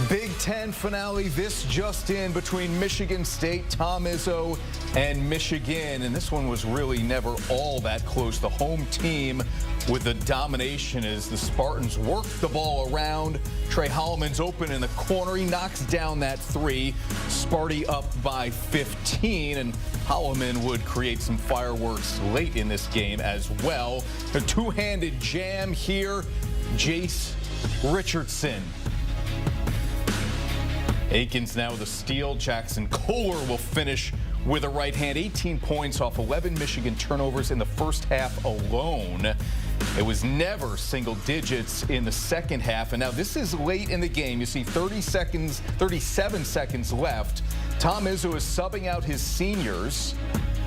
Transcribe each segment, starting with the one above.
Big Ten finale, this just in, between Michigan State, Tom Izzo, and Michigan. And this one was really never all that close. The home team with the domination as the Spartans work the ball around. Trey Holloman's open in the corner. He knocks down that three. Sparty up by 15. And Holloman would create some fireworks late in this game as well. A two-handed jam here. Jace Richardson. Aikens now with a steal. Jackson Kohler will finish with a right hand. 18 points off 11 Michigan turnovers in the first half alone. It was never single digits in the second half. And now this is late in the game. You see 37 seconds left. Tom Izzo is subbing out his seniors.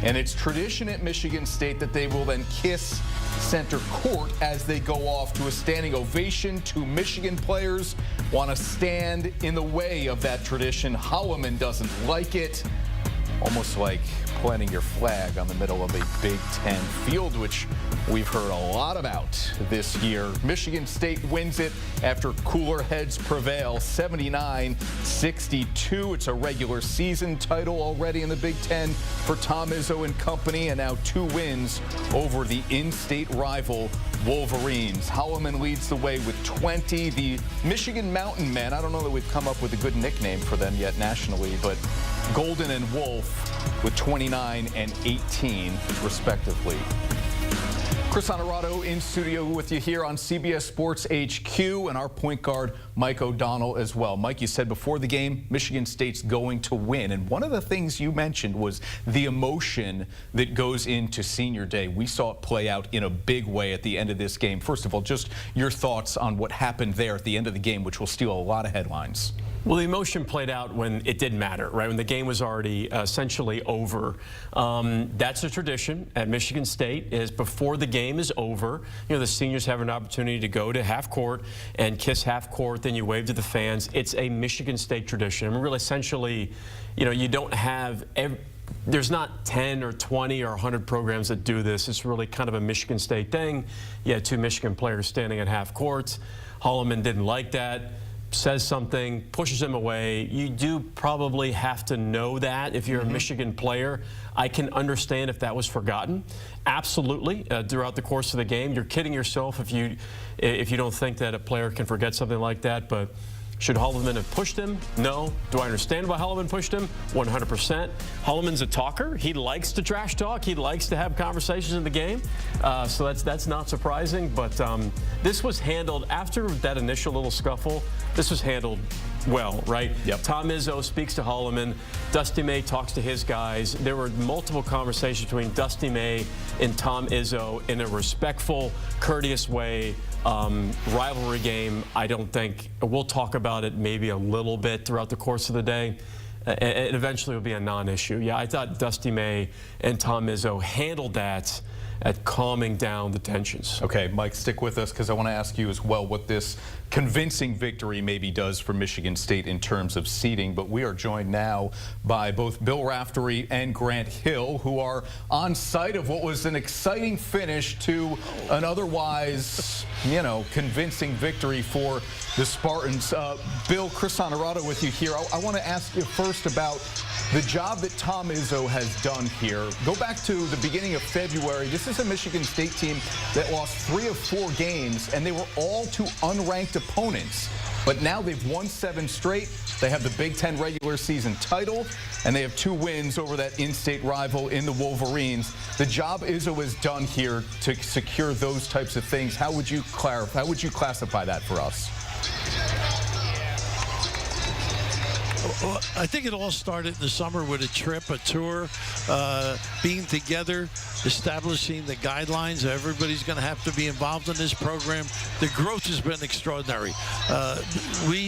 And it's tradition at Michigan State that they will then kiss center court as they go off to a standing ovation. Two Michigan players want to stand in the way of that tradition. Holloman doesn't like it. Almost like planting your flag on the middle of a Big Ten field, which we've heard a lot about this year. Michigan State wins it after cooler heads prevail, 79-62. It's a regular season title already in the Big Ten for Tom Izzo and company, and now 2 wins over the in-state rival Wolverines. Holloman leads the way with 20. The Michigan Mountain Men, I don't know that we've come up with a good nickname for them yet nationally, but Golden and Wolf with 29 and 18 respectively. Chris Honorado in studio with you here on CBS Sports HQ, and our point guard Mike O'Donnell as well. Mike, you said before the game Michigan State's going to win, and one of the things you mentioned was the emotion that goes into senior day. We saw it play out in a big way at the end of this game. First of all, just your thoughts on what happened there at the end of the game, which will steal a lot of headlines. Well, the emotion played out when it didn't matter, right? When the game was already essentially over. That's a tradition at Michigan State, is before the game is over, you know, the seniors have an opportunity to go to half court and kiss half court, then you wave to the fans. It's a Michigan State tradition. I mean, really, essentially, you know, you don't have there's not 10 or 20 or 100 programs that do this. It's really kind of a Michigan State thing. You had 2 Michigan players standing at half court. Holloman didn't like that. Says something, pushes him away. You do probably have to know that if you're a Michigan player. I can understand if that was forgotten. Absolutely, throughout the course of the game. You're kidding yourself if you don't think that a player can forget something like that. But should Holloman have pushed him? No. Do I understand why Holloman pushed him? 100%. Holloman's a talker. He likes to trash talk. He likes to have conversations in the game. So that's not surprising. But this was handled after that initial little scuffle. This was handled well, right? Yep. Tom Izzo speaks to Holloman. Dusty May talks to his guys. There were multiple conversations between Dusty May and Tom Izzo in a respectful, courteous way. Rivalry game, I don't think. We'll talk about it maybe a little bit throughout the course of the day. And eventually it'll be a non-issue. Yeah, I thought Dusty May and Tom Izzo handled that at calming down the tensions. Okay, Mike, stick with us because I want to ask you as well what this convincing victory maybe does for Michigan State in terms of seeding. But we are joined now by both Bill Raftery and Grant Hill, who are on site of what was an exciting finish to an otherwise, you know, convincing victory for the Spartans. Bill, Chris Honorado with you here. I want to ask you first about the job that Tom Izzo has done here. Go back to the beginning of February. This is a Michigan State team that lost 3 of 4 games, and they were all to unranked opponents. But now they've won 7 straight. They have the Big Ten regular season title, and they have 2 wins over that in-state rival in the Wolverines. The job Izzo has done here to secure those types of things, how would you clarify? How would you classify that for us? Well, I think it all started in the summer with a trip, a tour, being together, establishing the guidelines. Everybody's going to have to be involved in this program. The growth has been extraordinary.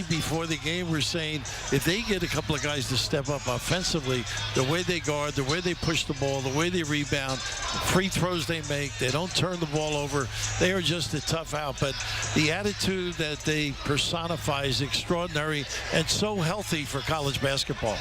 Before the game, were saying if they get a couple of guys to step up offensively, the way they guard, the way they push the ball, the way they rebound, free throws they make, they don't turn the ball over, they are just a tough out. But the attitude that they personify is extraordinary and so healthy for college basketball.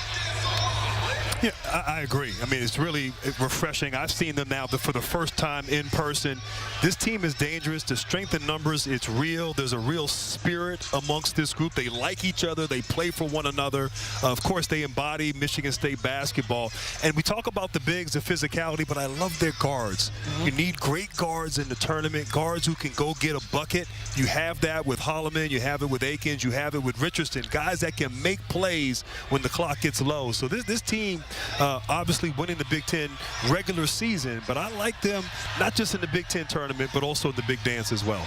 Yeah, I agree. I mean, it's really refreshing. I've seen them now for the first time in person. This team is dangerous. The strength in numbers, it's real. There's a real spirit amongst this group. They like each other. They play for one another. Of course, they embody Michigan State basketball. And we talk about the bigs, the physicality, but I love their guards. You need great guards in the tournament, guards who can go get a bucket. You have that with Holloman. You have it with Akins. You have it with Richardson, guys that can make plays when the clock gets low. So this team, obviously winning the Big Ten regular season, but I like them not just in the Big Ten tournament, but also in the big dance as well.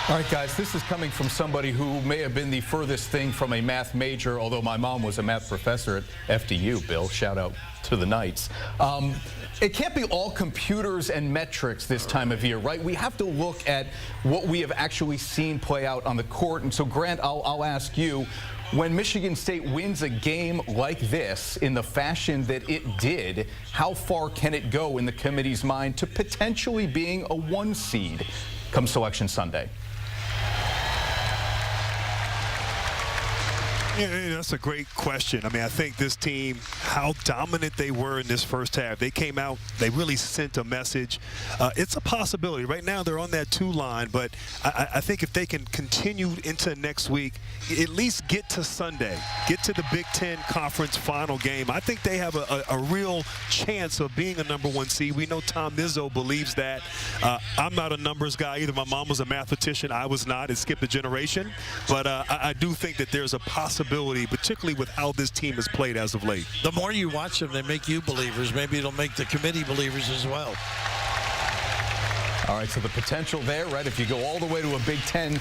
All right, guys, this is coming from somebody who may have been the furthest thing from a math major, although my mom was a math professor at FDU, Bill. Shout out to the Knights. It can't be all computers and metrics this time of year, right? We have to look at what we have actually seen play out on the court. And so, Grant, I'll ask you, when Michigan State wins a game like this in the fashion that it did, how far can it go in the committee's mind to potentially being a 1 seed come Selection Sunday? Yeah, that's a great question. I mean, I think this team, how dominant they were in this first half. They came out, they really sent a message. It's a possibility. Right now they're on that 2 line, but I think if they can continue into next week, at least get to Sunday, get to the Big Ten Conference final game, I think they have a real chance of being a #1 seed. We know Tom Izzo believes that. I'm not a numbers guy either. My mom was a mathematician. I was not. It skipped a generation. But I do think that there's a possibility, particularly with how this team has played as of late. The more you watch them, they make you believers. Maybe it'll make the committee believers as well. All right, so the potential there, right? If you go all the way to a Big Ten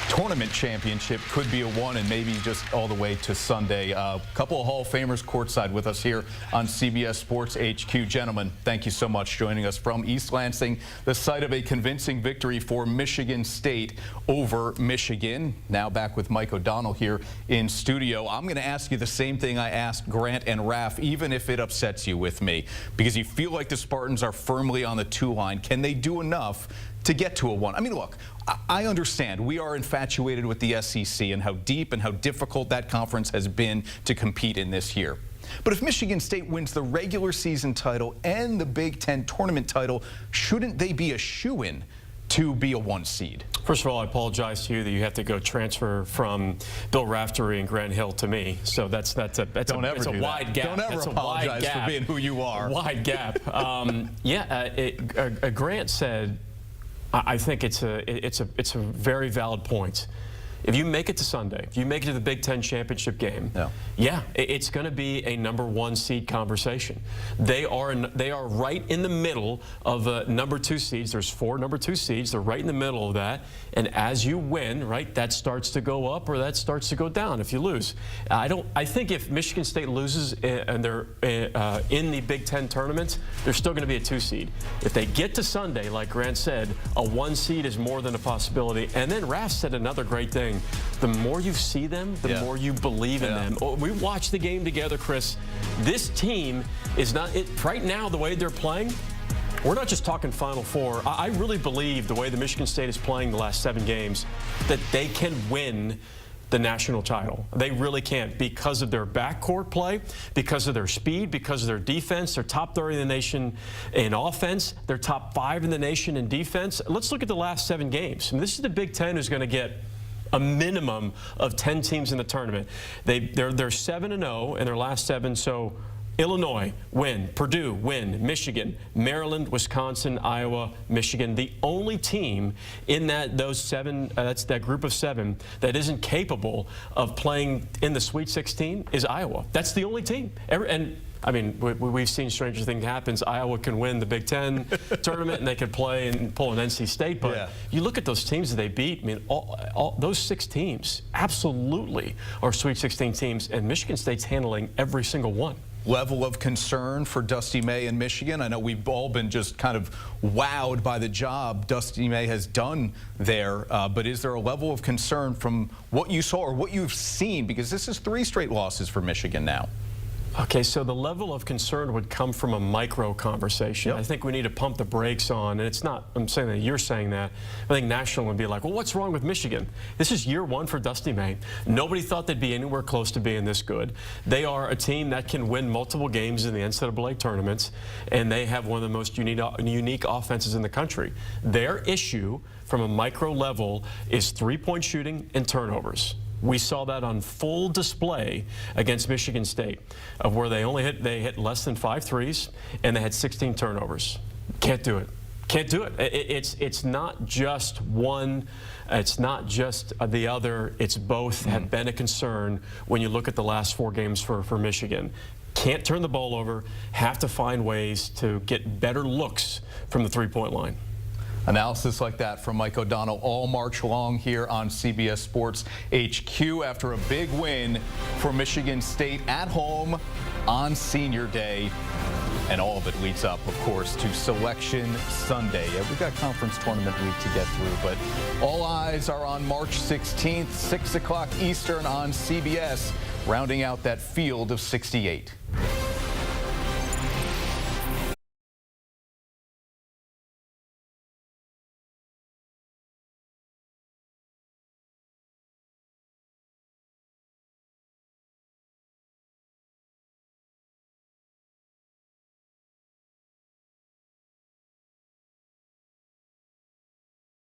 tournament championship, could be a 1, and maybe just all the way to Sunday. A couple of Hall of Famers courtside with us here on CBS Sports HQ. Gentlemen, thank you so much joining us from East Lansing, the site of a convincing victory for Michigan State over Michigan. Now back with Mike O'Donnell here in studio. I'm going to ask you the same thing I asked Grant and Raf, even if it upsets you with me, because you feel like the Spartans are firmly on the 2 line. Can they do enough to get to a 1? I mean, look, I understand we are infatuated with the SEC and how deep and how difficult that conference has been to compete in this year. But if Michigan State wins the regular season title and the Big Ten tournament title, shouldn't they be a shoo-in to be a 1 seed? First of all, I apologize to you that you have to go transfer from Bill Raftery and Grant Hill to me. So that's a wide gap. Don't ever apologize for being who you are. Wide gap. Grant said, I think it's a very valid point. If you make it to Sunday, if you make it to the Big Ten championship game, yeah, it's going to be a #1 seed conversation. They are right in the middle of #2 seeds. There's 4 #2 seeds. They're right in the middle of that. And as you win, right, that starts to go up or that starts to go down if you lose. I think if Michigan State loses and they're in the Big Ten tournament, they're still going to be a 2 seed. If they get to Sunday, like Grant said, a 1 seed is more than a possibility. And then Raf said another great thing. The more you see them, the more you believe in them. We watched the game together, Chris. This team is not, right now, the way they're playing, we're not just talking Final Four. I really believe the way the Michigan State is playing the last 7 games, that they can win the national title. They really can, because of their backcourt play, because of their speed, because of their defense. They're top 30 in the nation in offense. They're top 5 in the nation in defense. Let's look at the last 7 games. I mean, this is the Big Ten who's going to get a minimum of 10 teams in the tournament. They're 7-0 in their last 7, so Illinois, win. Purdue, win. Michigan, Maryland, Wisconsin, Iowa, Michigan. The only team in those 7, that's that group of 7, that isn't capable of playing in the Sweet 16 is Iowa. That's the only team. And I mean, we've seen stranger things happen. Iowa can win the Big Ten tournament and they can play and pull an NC State. But you look at those teams that they beat. I mean, all those 6 teams absolutely are Sweet 16 teams, and Michigan State's handling every single one. Level of concern for Dusty May in Michigan? I know we've all been just kind of wowed by the job Dusty May has done there, but is there a level of concern from what you saw or what you've seen? Because this is 3 straight losses for Michigan now. Okay, so the level of concern would come from a micro conversation. Yep. I think we need to pump the brakes on, and it's not, I'm saying that you're saying that. I think national would be like, well, what's wrong with Michigan? This is year one for Dusty May. Nobody thought they'd be anywhere close to being this good. They are a team that can win multiple games in the NCAA tournaments, and they have one of the most unique offenses in the country. Their issue from a micro level is three-point shooting and turnovers. We saw that on full display against Michigan State, of where they hit less than 5 threes, and they had 16 turnovers. Can't do it. Can't do it. It's not just one. It's not just the other. It's both have been a concern when you look at the last 4 games for Michigan. Can't turn the ball over. Have to find ways to get better looks from the three-point line. Analysis like that from Mike O'Donnell all March long here on CBS Sports HQ after a big win for Michigan State at home on Senior Day. And all of it leads up, of course, to Selection Sunday. Yeah, we've got conference tournament week to get through, but all eyes are on March 16th, 6 o'clock Eastern on CBS, rounding out that field of 68.